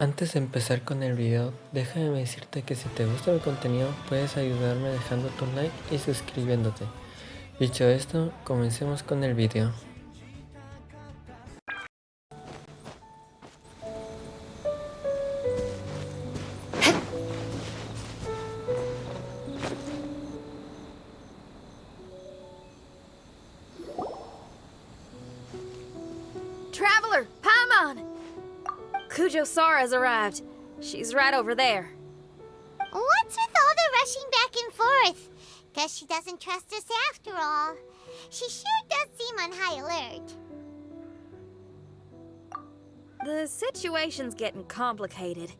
Antes de empezar con el video, déjame decirte que si te gusta mi contenido puedes ayudarme dejando tu like y suscribiéndote. Dicho esto, comencemos con el video. Traveler, Paimon! Kujo-Sara's arrived. She's right over there. What's with all the rushing back and forth? Guess she doesn't trust us after all. She sure does seem on high alert. The situation's getting complicated.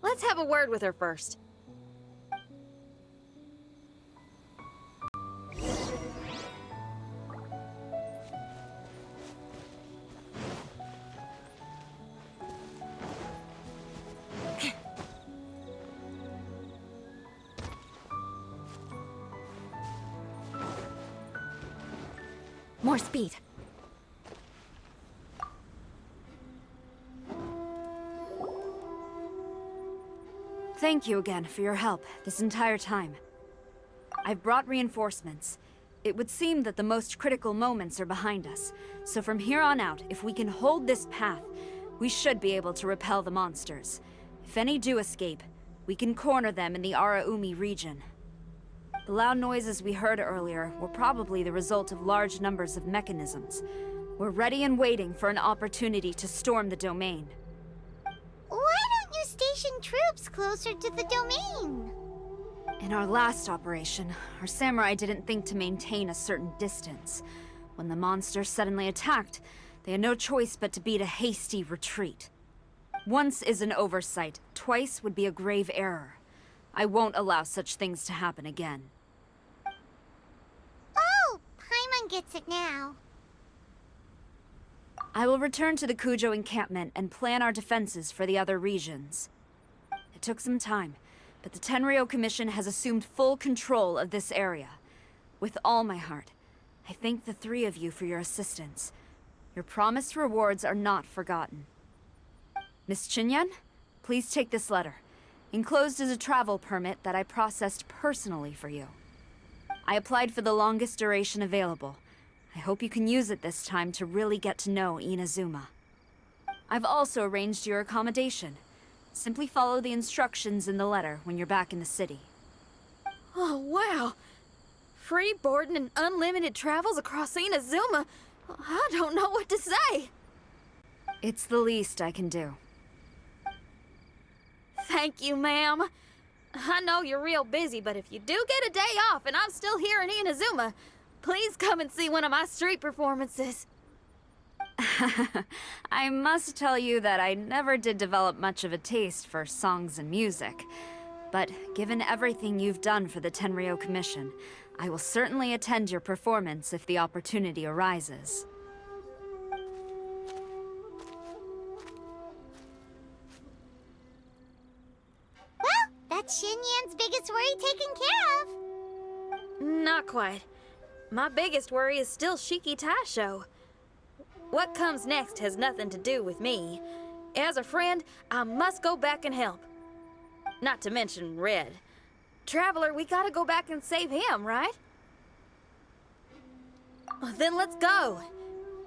Let's have a word with her first. More speed. Thank you again for your help this entire time. I've brought reinforcements. It would seem that the most critical moments are behind us, so from here on out, if we can hold this path, we should be able to repel the monsters. If any do escape, we can corner them in the Araumi region. The loud noises we heard earlier were probably the result of large numbers of mechanisms. We're ready and waiting for an opportunity to storm the domain. Why don't you station troops closer to the domain? In our last operation, our samurai didn't think to maintain a certain distance. When the monsters suddenly attacked, they had no choice but to beat a hasty retreat. Once is an oversight, twice would be a grave error. I won't allow such things to happen again. Oh, Paimon gets it now. I will return to the Kujo encampment and plan our defenses for the other regions. It took some time, but the Tenryou Commission has assumed full control of this area. With all my heart, I thank the three of you for your assistance. Your promised rewards are not forgotten. Miss Chinyan, please take this letter. Enclosed is a travel permit that I processed personally for you. I applied for the longest duration available. I hope you can use it this time to really get to know Inazuma. I've also arranged your accommodation. Simply follow the instructions in the letter when you're back in the city. Oh, wow! Free boarding and unlimited travels across Inazuma? I don't know what to say! It's the least I can do. Thank you, ma'am. I know you're real busy, but if you do get a day off and I'm still here in Inazuma, please come and see one of my street performances. I must tell you that I never did develop much of a taste for songs and music. But given everything you've done for the Tenryou Commission, I will certainly attend your performance if the opportunity arises. Well, that's Xinyan's biggest worry taken care of. Not quite. My biggest worry is still Shiki Taisho. What comes next has nothing to do with me. As a friend, I must go back and help. Not to mention Red. Traveler, we gotta go back and save him, right? Well, then let's go.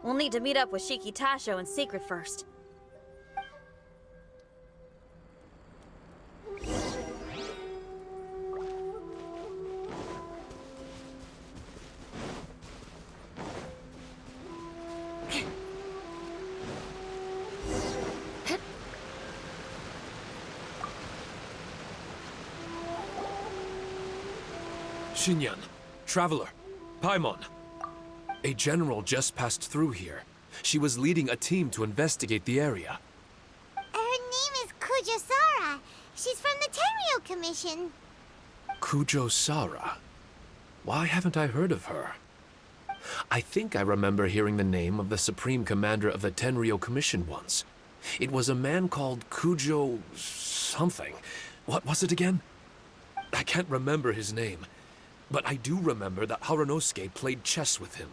We'll need to meet up with Shiki Taisho in secret first. Xinyan, Traveler, Paimon. A general just passed through here. She was leading a team to investigate the area. Her name is Kujo-Sara. She's from the Tenryou Commission. Kujo-Sara? Why haven't I heard of her? I think I remember hearing the name of the Supreme Commander of the Tenryou Commission once. It was a man called Kujo... something. What was it again? I can't remember his name. But I do remember that Haranosuke played chess with him.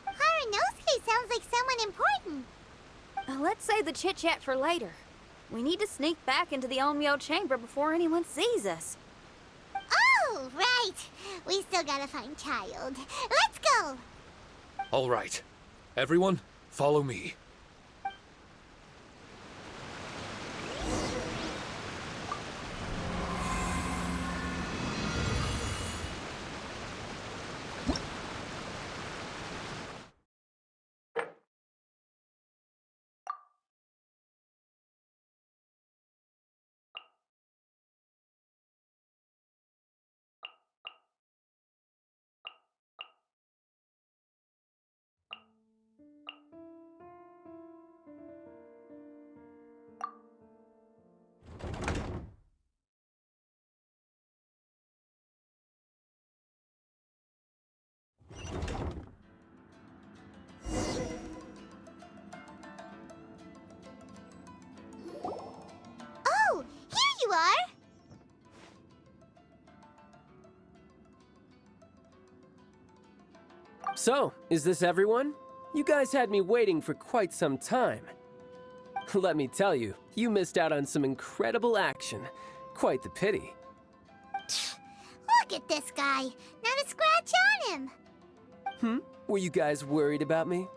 Haranosuke sounds like someone important. Let's save the chit-chat for later. We need to sneak back into the Onmyo chamber before anyone sees us. Oh, right. We still gotta find Child. Let's go. All right. Everyone, follow me. Oh, here you are. So, is this everyone? You guys had me waiting for quite some time. Let me tell you, you missed out on some incredible action. Quite the pity. Look at this guy. Not a scratch on him. Were you guys worried about me?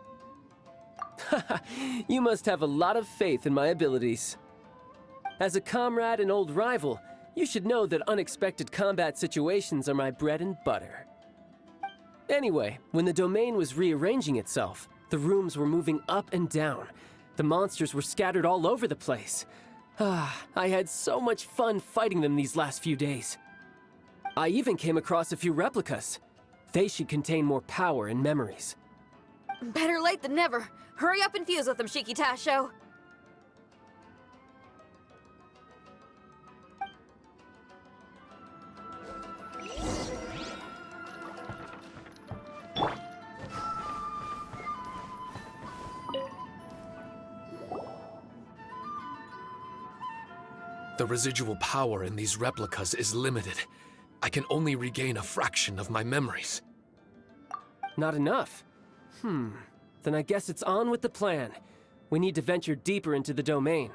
You must have a lot of faith in my abilities. As a comrade and old rival, you should know that unexpected combat situations are my bread and butter. Anyway, when the domain was rearranging itself, the rooms were moving up and down. The monsters were scattered all over the place. I had so much fun fighting them these last few days. I even came across a few replicas. They should contain more power and memories. Better late than never. Hurry up and fuse with them, Shiki Tasho. The residual power in these replicas is limited. I can only regain a fraction of my memories. Not enough? Then I guess it's on with the plan. We need to venture deeper into the domain.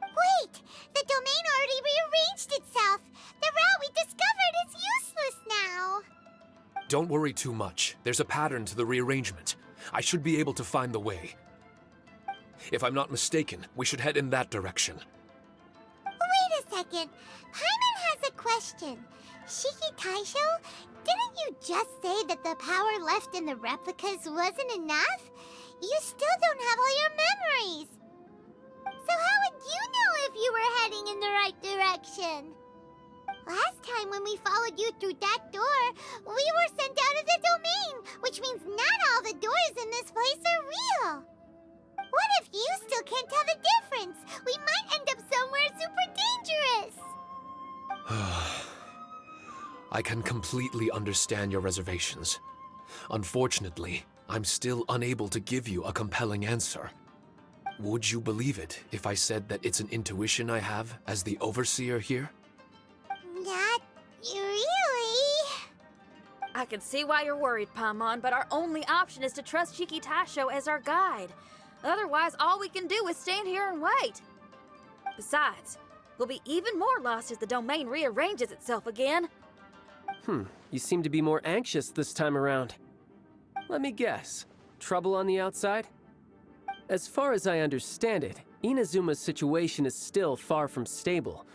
Wait, the domain already rearranged itself. The route we discovered is useless now. Don't worry too much. There's a pattern to the rearrangement. I should be able to find the way. If I'm not mistaken, we should head in that direction. Wait a second. Paimon has a question. Shiki Taisho, didn't you just say that the power left in the replicas wasn't enough? You still don't have all your memories. So how would you know if you were heading in the right direction? Last time when we followed you through that door, we were sent out of the domain, which means not all the doors in this place are real. What if you still can't tell the difference? We might end up somewhere super dangerous. I can completely understand your reservations. Unfortunately, I'm still unable to give you a compelling answer. Would you believe it if I said that it's an intuition I have as the overseer here? Not really. I can see why you're worried, Paimon, but our only option is to trust Shiki Tasho as our guide. Otherwise, all we can do is stand here and wait. Besides, we'll be even more lost if the domain rearranges itself again. You seem to be more anxious this time around. Let me guess. Trouble on the outside? As far as I understand it, Inazuma's situation is still far from stable.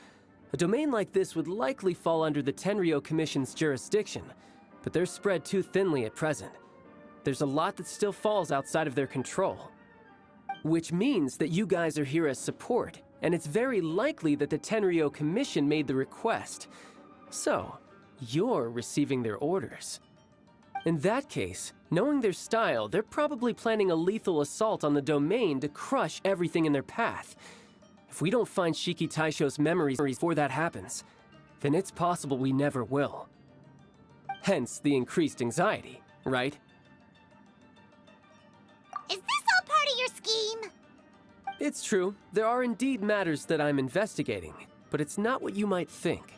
A domain like this would likely fall under the Tenryou Commission's jurisdiction, but they're spread too thinly at present. There's a lot that still falls outside of their control. Which means that you guys are here as support, and it's very likely that the Tenryou Commission made the request. So, you're receiving their orders. In that case, knowing their style, they're probably planning a lethal assault on the domain to crush everything in their path. If we don't find Shiki Taisho's memories before that happens, then it's possible we never will. Hence the increased anxiety, right? Is this all part of your scheme? It's true, there are indeed matters that I'm investigating, but it's not what you might think.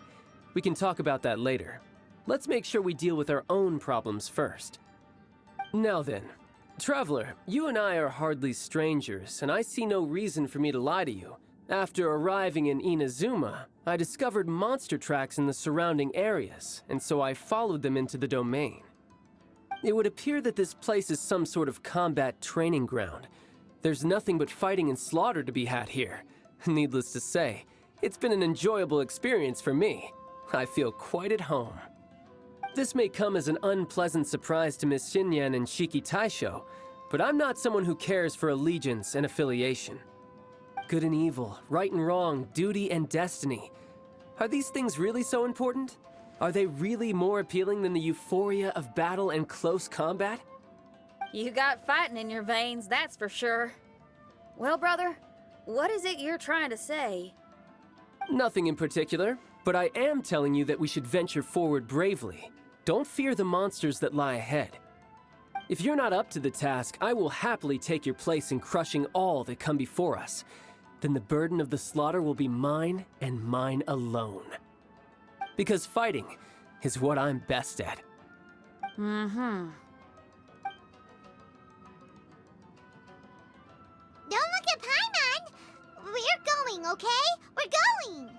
We can talk about that later. Let's make sure we deal with our own problems first. Now then, Traveler, you and I are hardly strangers, and I see no reason for me to lie to you. After arriving in Inazuma, I discovered monster tracks in the surrounding areas, and so I followed them into the domain. It would appear that this place is some sort of combat training ground. There's nothing but fighting and slaughter to be had here. Needless to say, it's been an enjoyable experience for me. I feel quite at home. This may come as an unpleasant surprise to Miss Xinyan and Shiki Taisho, but I'm not someone who cares for allegiance and affiliation. Good and evil, right and wrong, duty and destiny. Are these things really so important? Are they really more appealing than the euphoria of battle and close combat? You got fighting in your veins, that's for sure. Well, brother, what is it you're trying to say? Nothing in particular, but I am telling you that we should venture forward bravely. Don't fear the monsters that lie ahead. If you're not up to the task, I will happily take your place in crushing all that come before us. Then the burden of the slaughter will be mine and mine alone. Because fighting is what I'm best at. Mm-hmm. Don't look at Paimon! We're going, okay? We're going!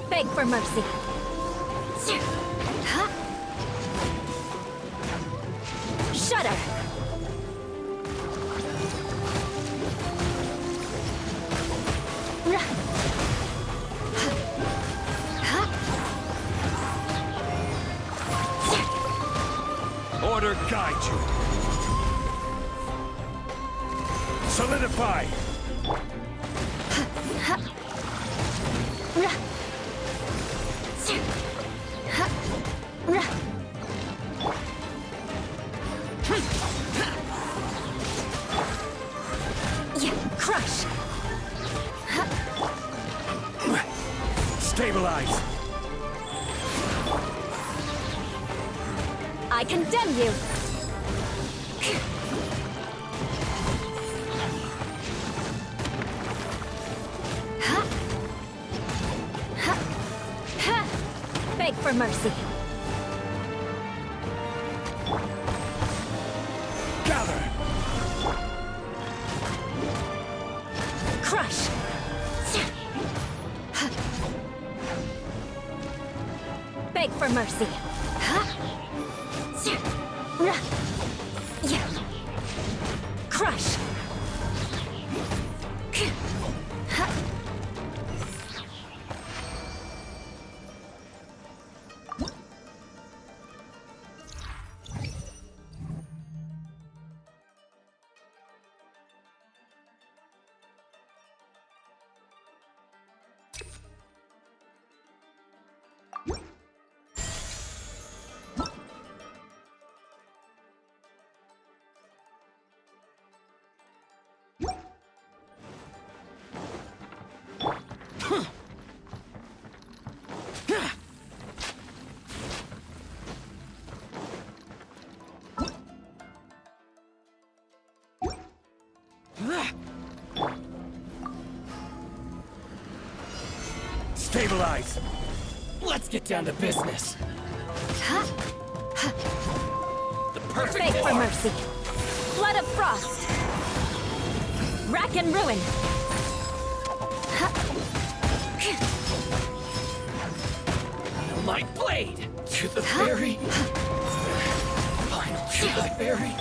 Beg for mercy. Shudder. Order guide you. Solidify. Crush. Stabilize. I condemn you. Beg for mercy. Gather. Crush. Beg for mercy. Crush. Stabilize. Let's get down to business. The perfect Beg for war. mercy. Blood of frost. Rack and ruin. My blade to the very final to the very.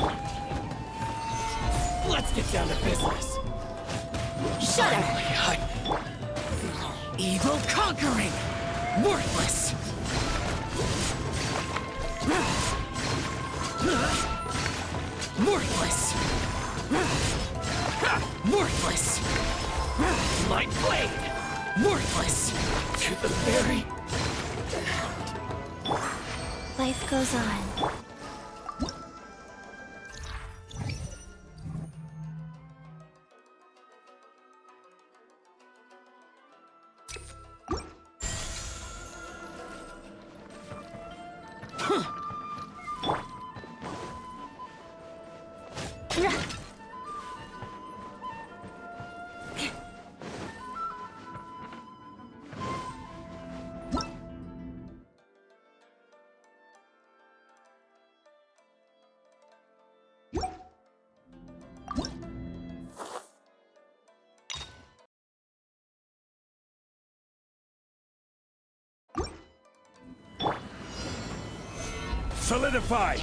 Let's get down to business. Shudder. Evil conquering, worthless. Worthless! Worthless! My blade! Worthless! To the very... Life goes on. Solidify!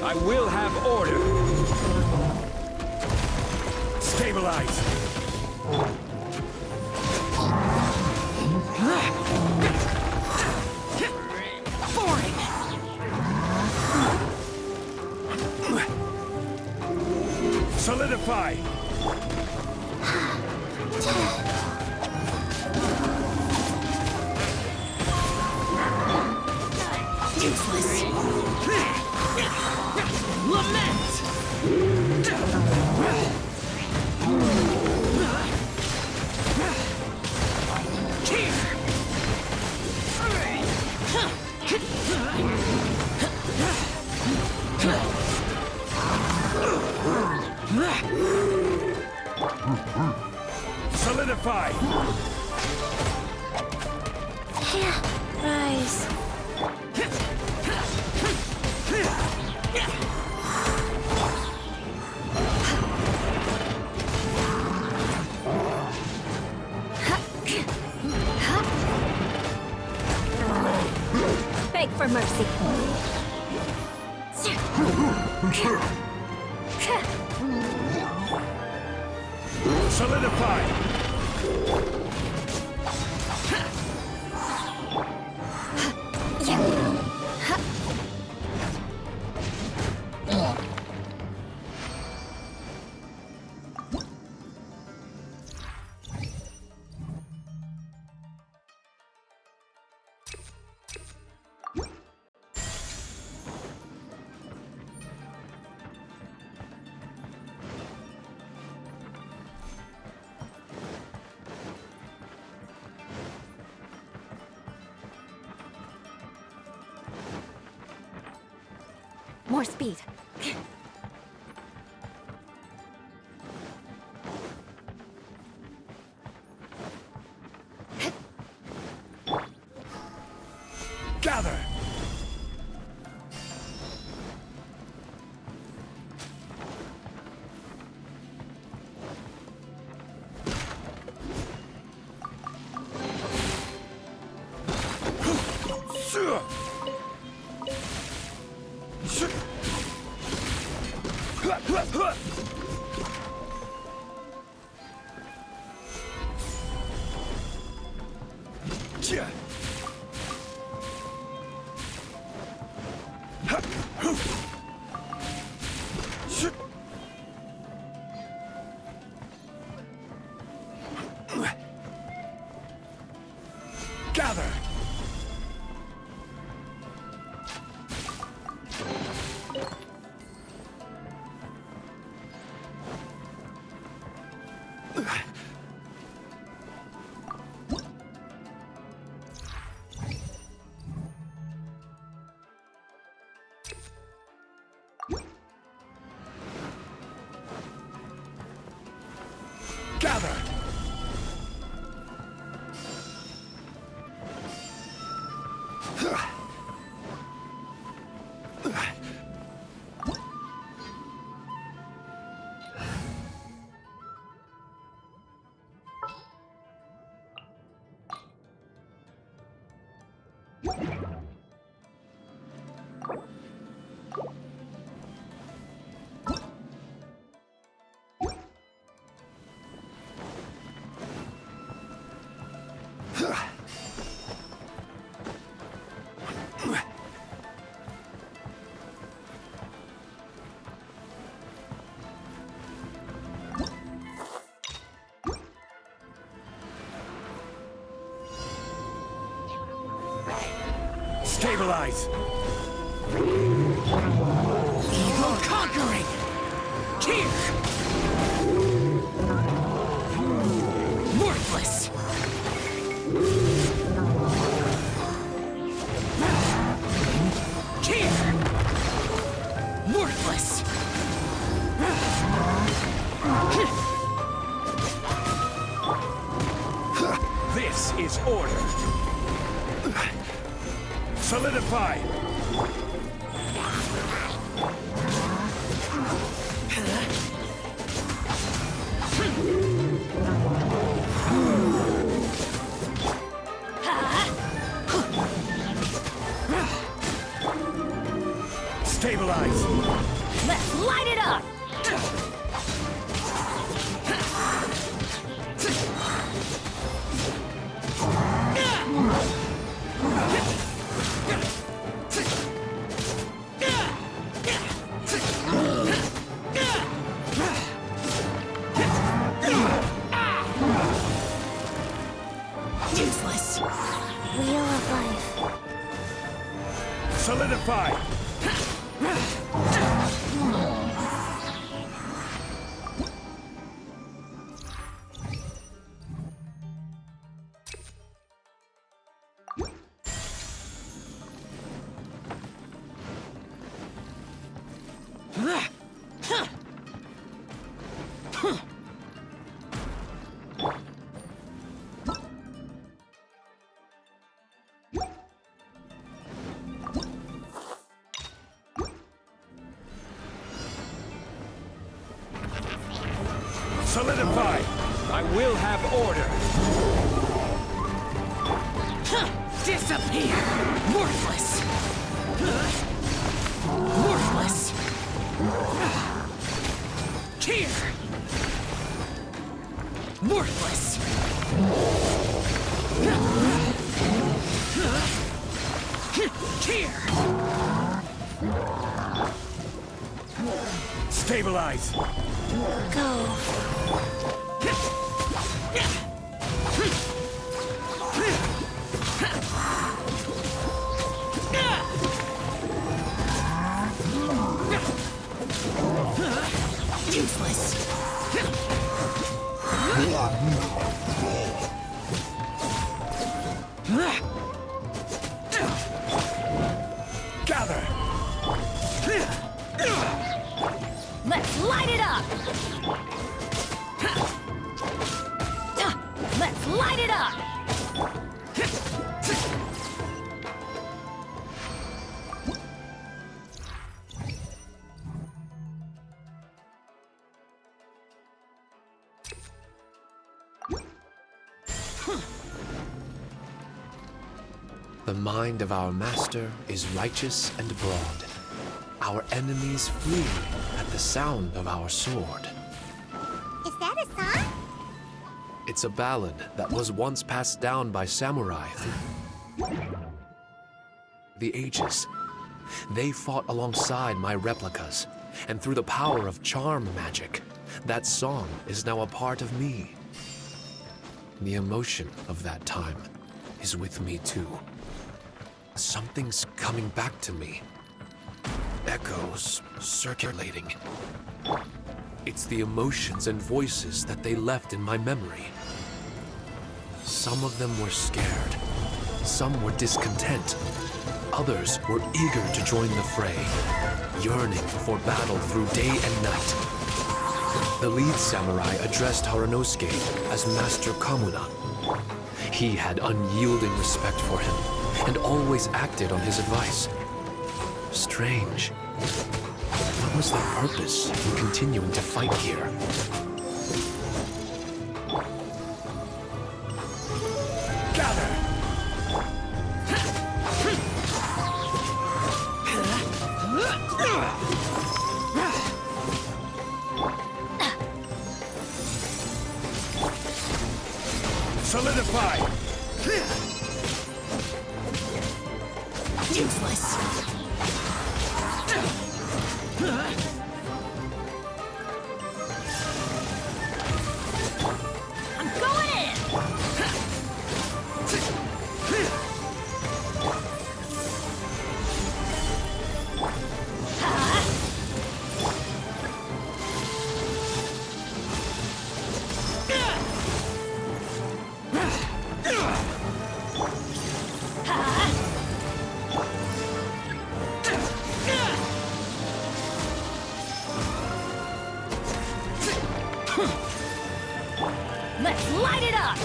I will have order! Stabilize! Solidify! Useless! Lament! Solidify! Rise. Beg for mercy. Solidify! More speed. Gather! Gather! Gather! Stabilize. Evil conquering! Here! Worthless! Here! Worthless! This is order. Solidify. Stabilize. Let's light it up! Useless! Wheel of life. Solidify. Solidify. I will have order. Disappear! Worthless! Worthless! Here! Worthless! Here! Stabilize. Go. Useless! Gather. Let's light it up! Let's light it up! The mind of our master is righteous and broad. Our enemies flee at the sound of our sword. Is that a song? It's a ballad that was once passed down by samurai through the ages. They fought alongside my replicas, and through the power of charm magic, that song is now a part of me. The emotion of that time is with me too. Something's coming back to me. Echoes circulating. It's the emotions and voices that they left in my memory. Some of them were scared. Some were discontent. Others were eager to join the fray, yearning for battle through day and night. The lead samurai addressed Haranosuke as Master Kamuna. He had unyielding respect for him, and always acted on his advice. Strange. What was their purpose in continuing to fight here? Gather. Solidify. Useless! I'm going in! Let's light it up!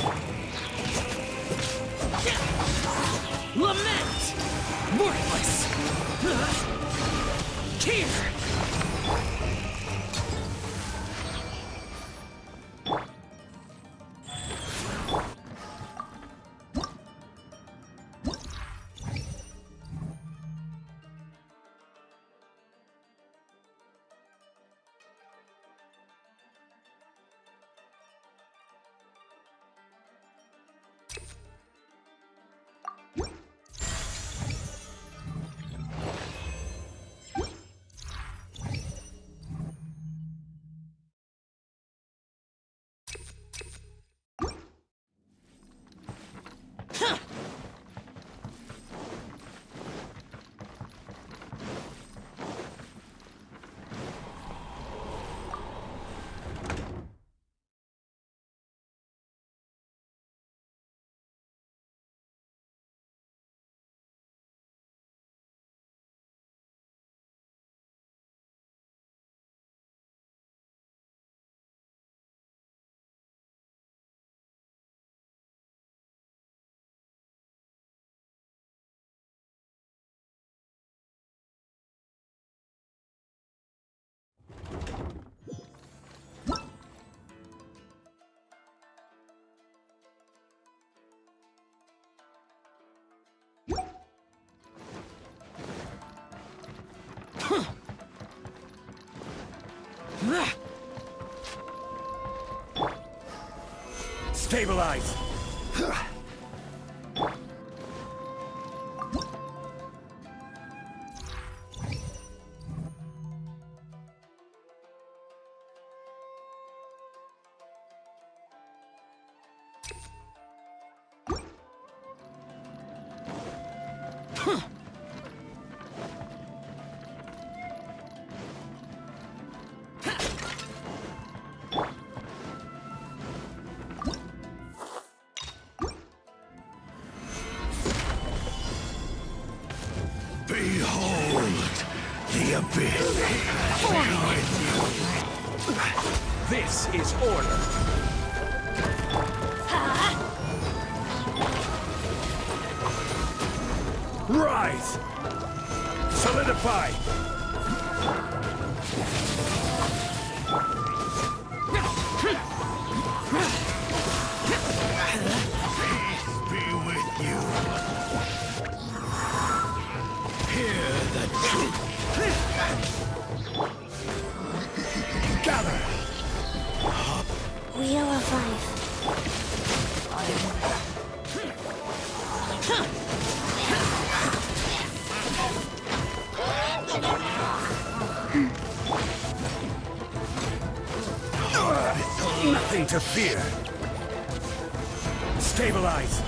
Lament! Worthless! Here! Stabilize! Behold the abyss. This is order. Rise! Solidify! Peace be with you. Hear the truth. Gather! Wheel of Life. Nothing to fear. Stabilize.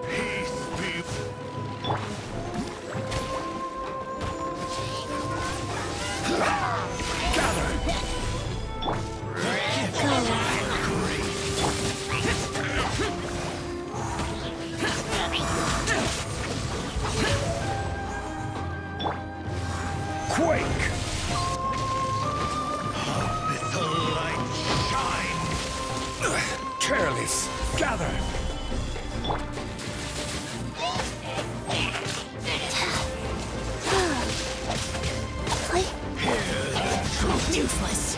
Peace be. Quake! Let the light shine! Careless! Gather! Useless.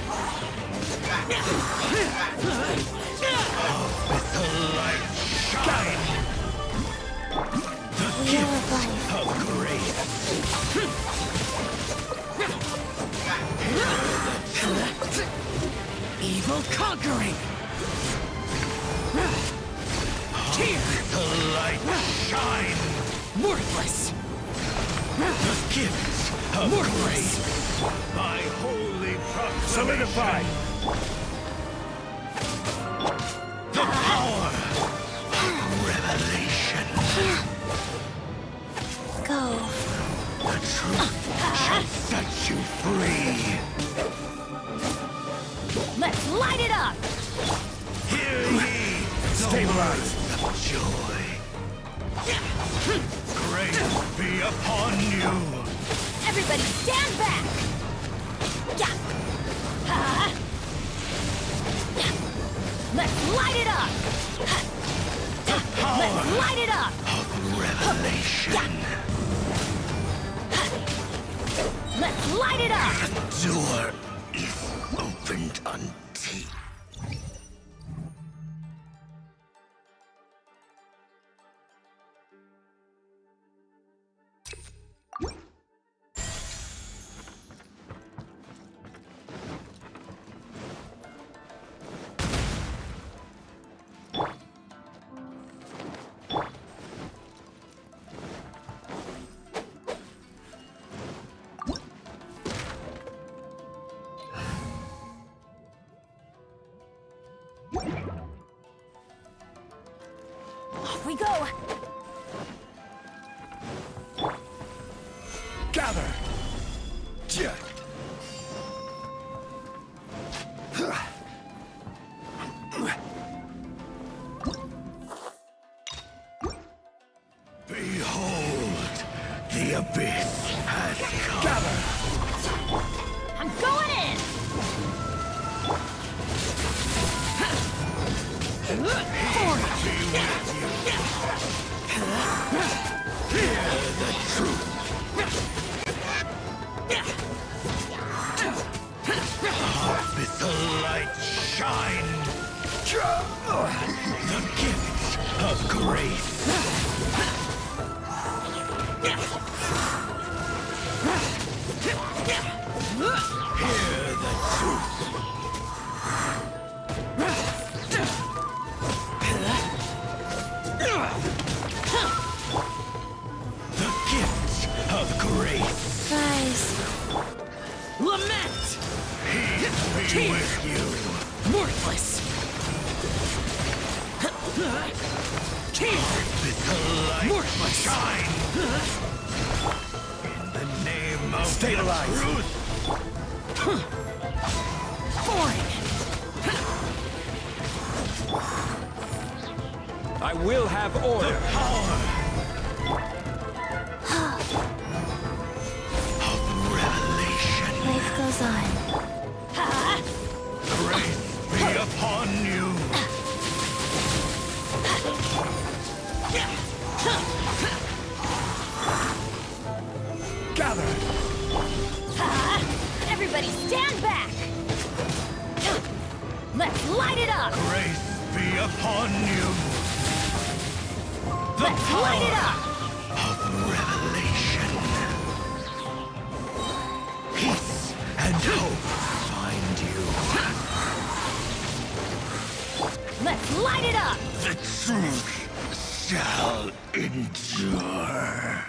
Let the light shine! The gift of grace! Evil conquering! Here! The light shine! Worthless! The gifts of grace! My holy proclamation! Solidify! The power of revelation! Go. The truth shall set you free! Let's light it up! Hear ye! Stabilize! The joy upon you! Everybody stand back! Yeah. Ha. Yeah. Let's light it up! The power Let's light it up! of revelation! Let's light it up! The door is opened unto Off we go! gather! Behold, the abyss has come. Gather! I'm going in! Hear the truth. With the light shine. The gift of grace. Hear the truth. The gift of grace. Guys. Lament! Peace be with you. Worthless! Tear! With the light Worthless! shine. In the name of Stabilize. the truth. Foreign! I will have order! The power of revelation. Life goes on. Grace be upon you. Gather. Everybody stand back! Let's light it up! Grace be upon you. The Let's light it power up! of revelation. Peace and hope find you. Let's light it up! The truth shall endure.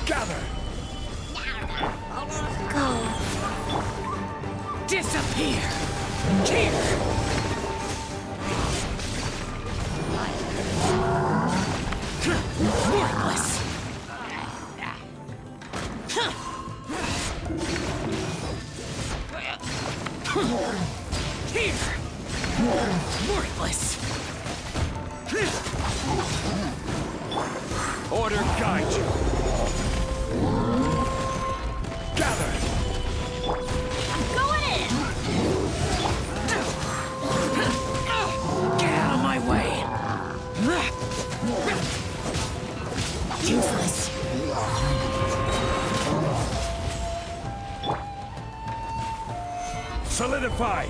Gather. Disappear! Tear! Worthless! Tear! Worthless! Order guide you. Gather. Solidify!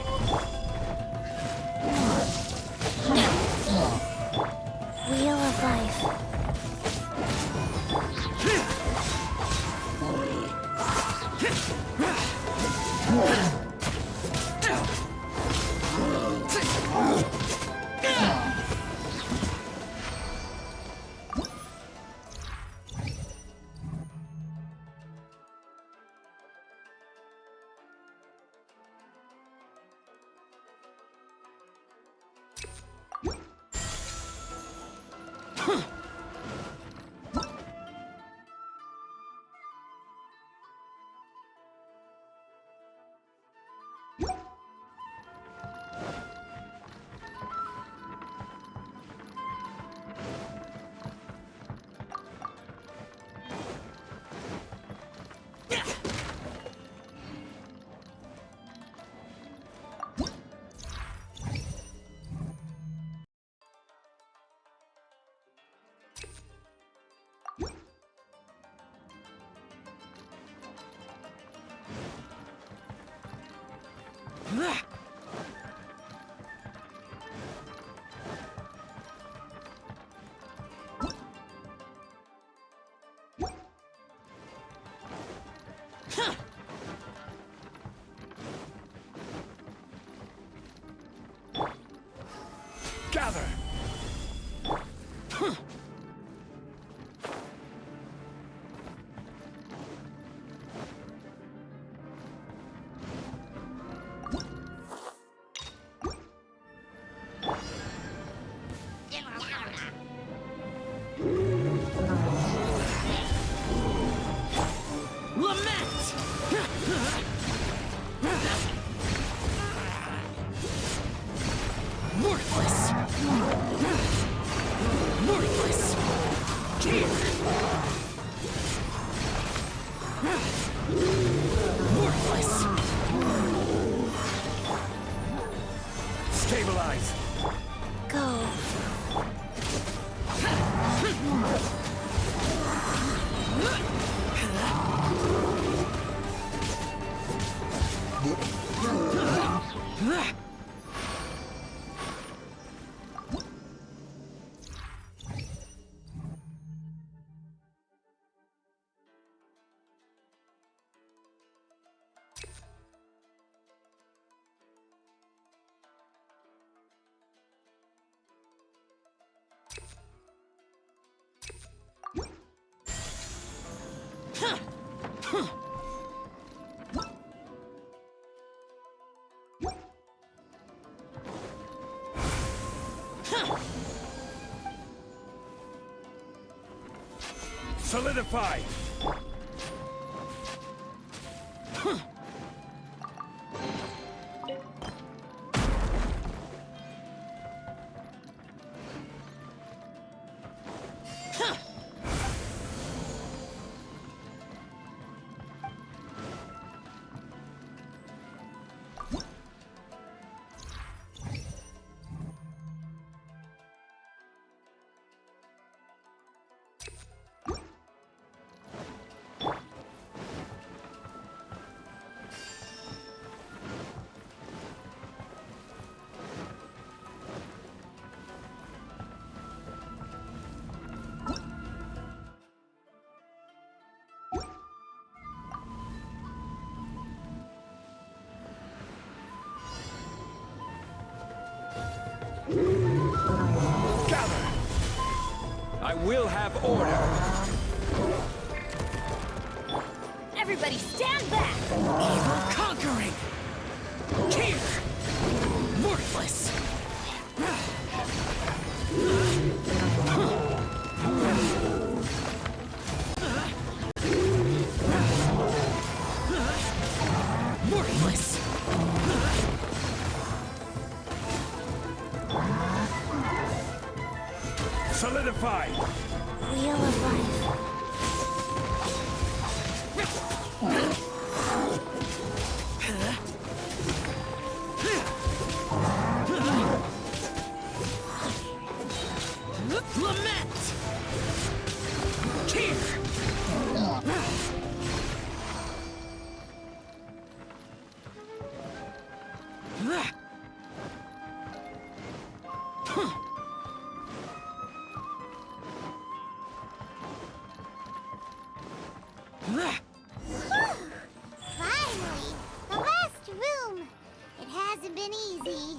Wheel of life. Gather! Stabilize! Go. Solidify! Gather! I will have order! Everybody stand back! Evil conquering! Here! Worthless! Worthless! Solidify! Wheel of life. Lament! Here! Finally! The last room! It hasn't been easy.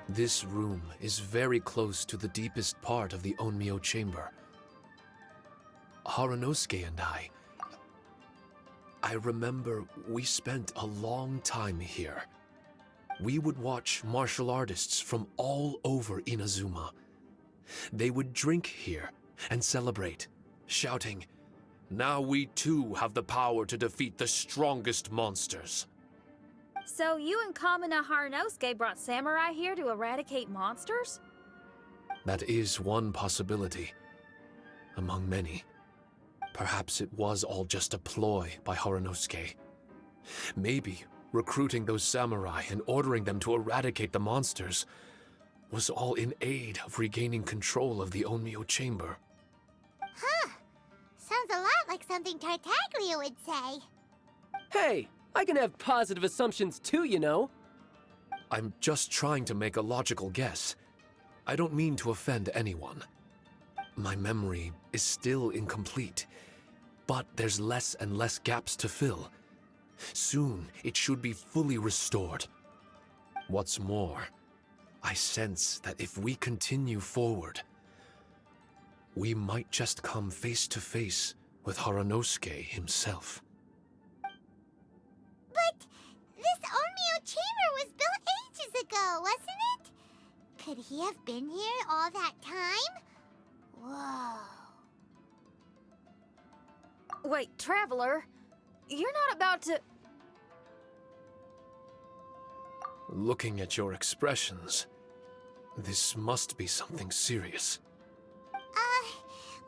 This room is very close to the deepest part of the Onmyo chamber. Harunosuke and I remember we spent a long time here. We would watch martial artists from all over Inazuma. They would drink here and celebrate, shouting, "Now we too have the power to defeat the strongest monsters." So you and Kamina Harunosuke brought samurai here to eradicate monsters? That is one possibility, among many. Perhaps it was all just a ploy by Harunosuke. Maybe recruiting those samurai and ordering them to eradicate the monsters was all in aid of regaining control of the Onmyo chamber. Huh. Sounds a lot like something Tartaglia would say. Hey, I can have positive assumptions too, you know. I'm just trying to make a logical guess. I don't mean to offend anyone. My memory is still incomplete, but there's less and less gaps to fill. Soon, it should be fully restored. What's more, I sense that if we continue forward, we might just come face to face with Harunosuke himself. But this Onmyo chamber was built ages ago, wasn't it? Could he have been here all that time? Whoa. Wait, Traveler, you're not about to... Looking at your expressions, this must be something serious.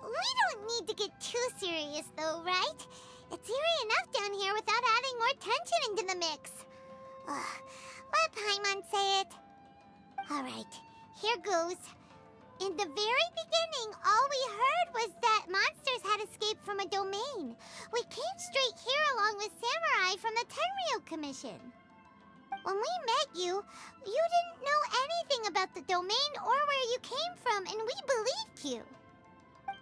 We don't need to get too serious though, right? It's eerie enough down here without adding more tension into the mix. Let Paimon say it. Alright, here goes. In the very beginning, all we heard was that monsters had escaped from a domain. We came straight here along with samurai from the Tenryou Commission. When we met you, you didn't know anything about the domain or where you came from, and we believed you.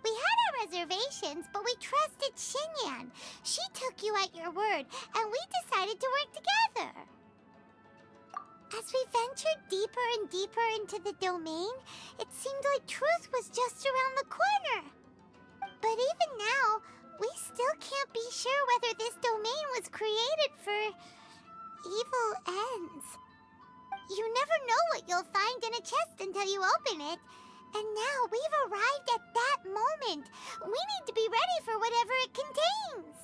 We had our reservations, but we trusted Xinyan. She took you at your word, and we decided to work together. As we ventured deeper and deeper into the domain, it seemed like truth was just around the corner. But even now, we still can't be sure whether this domain was created for evil ends. You never know what you'll find in a chest until you open it. And now we've arrived at that moment. We need to be ready for whatever it contains.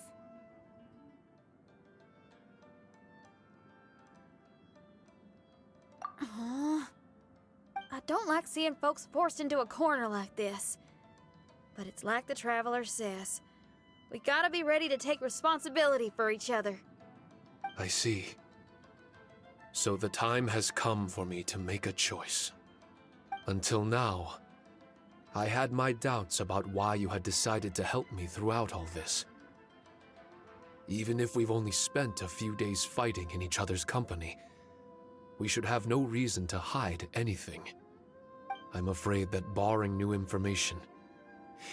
I don't like seeing folks forced into a corner like this. But it's like the Traveler says. We gotta be ready to take responsibility for each other. I see. So the time has come for me to make a choice. Until now, I had my doubts about why you had decided to help me throughout all this. Even if we've only spent a few days fighting in each other's company, we should have no reason to hide anything. I'm afraid that barring new information,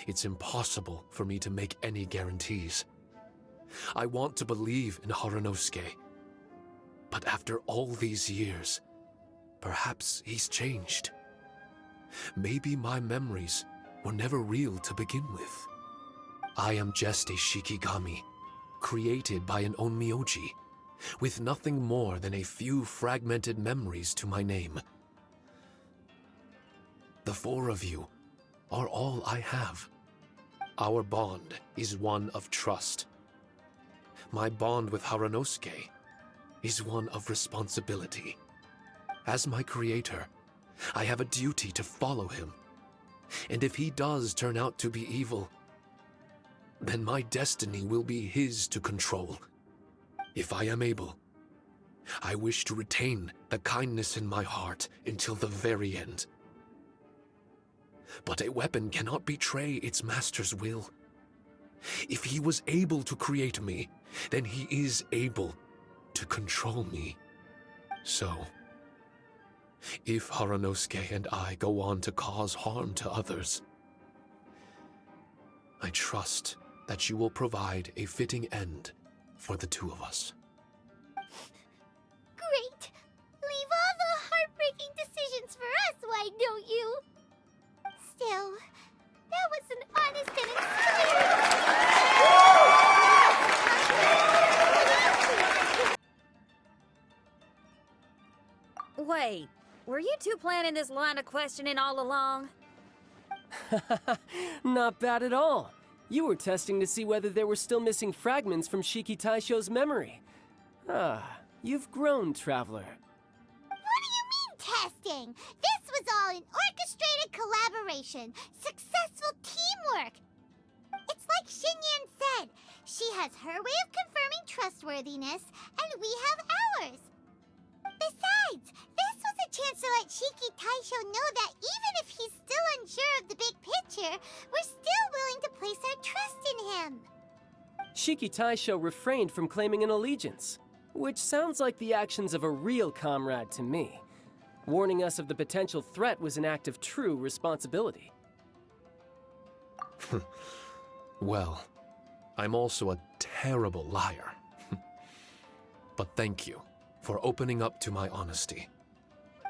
it's impossible for me to make any guarantees. I want to believe in Harunosuke, but after all these years, perhaps he's changed. Maybe my memories were never real to begin with. I am just a Shikigami, created by an Onmyoji, with nothing more than a few fragmented memories to my name. The four of you are all I have. Our bond is one of trust. My bond with Harunosuke is one of responsibility. As my creator, I have a duty to follow him. And if he does turn out to be evil, then my destiny will be his to control. If I am able, I wish to retain the kindness in my heart until the very end. But a weapon cannot betray its master's will. If he was able to create me, then he is able to control me. So, if Haranosuke and I go on to cause harm to others, I trust that you will provide a fitting end for the two of us. Great! Leave all the heartbreaking decisions for us, why don't you? Still, that was an honest and inspiring... Wait, were you two planning this line of questioning all along? Not bad at all. You were testing to see whether there were still missing fragments from Shiki Taisho's memory. Ah, you've grown, Traveler. What do you mean, testing? This was all an orchestrated collaboration. Successful teamwork. It's like Xinyan said. She has her way of confirming trustworthiness, and we have ours. Besides, this was a chance to let Shiki Taisho know that even if he's still unsure of the big picture, we're still willing to place our trust in him. Shiki Taisho refrained from claiming an allegiance, which sounds like the actions of a real comrade to me. Warning us of the potential threat was an act of true responsibility. Well, I'm also a terrible liar. But thank you for opening up to my honesty.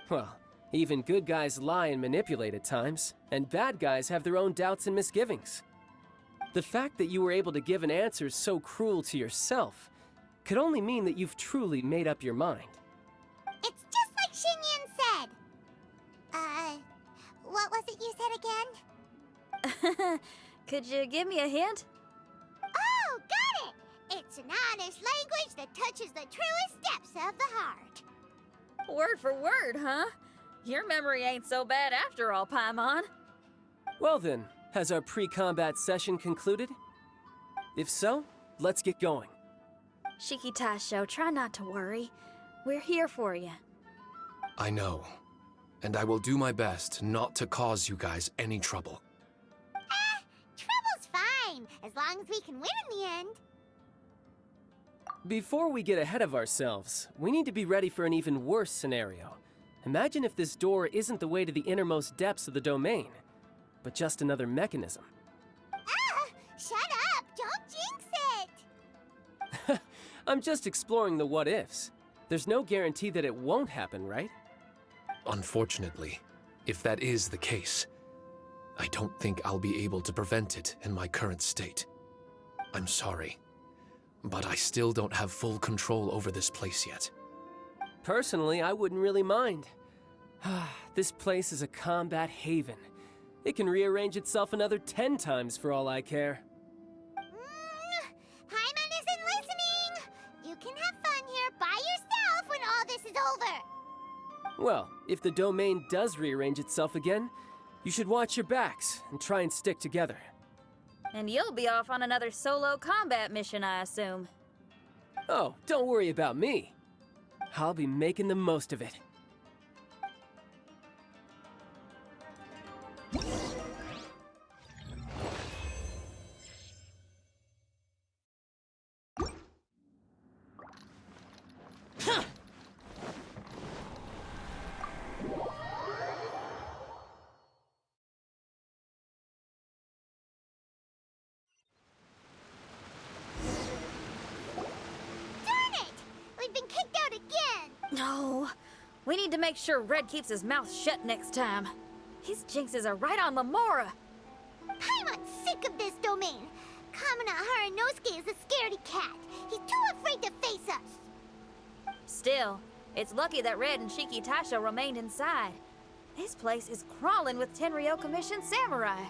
Well, even good guys lie and manipulate at times, and bad guys have their own doubts and misgivings. The fact that you were able to give an answer so cruel to yourself could only mean that you've truly made up your mind. It's just like Xinyan said. What was it you said again? Could you give me a hint? Oh, got it! It's an honest language that touches the truest depths of the heart. Word for word, huh? Your memory ain't so bad after all, Paimon. Well then, has our pre-combat session concluded? If so, let's get going. Shiki Taisho, try not to worry. We're here for you. I know, and I will do my best not to cause you guys any trouble. Trouble's fine, as long as we can win in the end. Before we get ahead of ourselves, we need to be ready for an even worse scenario. Imagine if this door isn't the way to the innermost depths of the domain, but just another mechanism. Shut up! Don't jinx it! I'm just exploring the what-ifs. There's no guarantee that it won't happen, right? Unfortunately, if that is the case, I don't think I'll be able to prevent it in my current state. I'm sorry, but I still don't have full control over this place yet. Personally, I wouldn't really mind. This place is a combat haven. It can rearrange itself another 10 times for all I care. Paimon isn't listening! You can have fun here by yourself when all this is over! Well, if the domain does rearrange itself again, you should watch your backs and try and stick together. And you'll be off on another solo combat mission, I assume. Oh, don't worry about me. I'll be making the most of it. No, we need to make sure Red keeps his mouth shut next time. His jinxes are right on Lamora. Paimon's sick of this domain. Kamina Haranosuke is a scaredy cat. He's too afraid to face us. Still, it's lucky that Red and Shiki Taisho remained inside. This place is crawling with Tenryou commissioned samurai.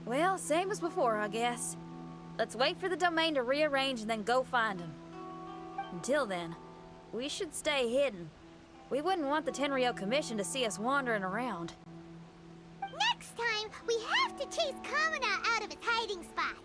Well, same as before, I guess. Let's wait for the domain to rearrange and then go find him. Until then, we should stay hidden. We wouldn't want the Tenryou Commission to see us wandering around. Next time, we have to chase Kamina out of his hiding spot.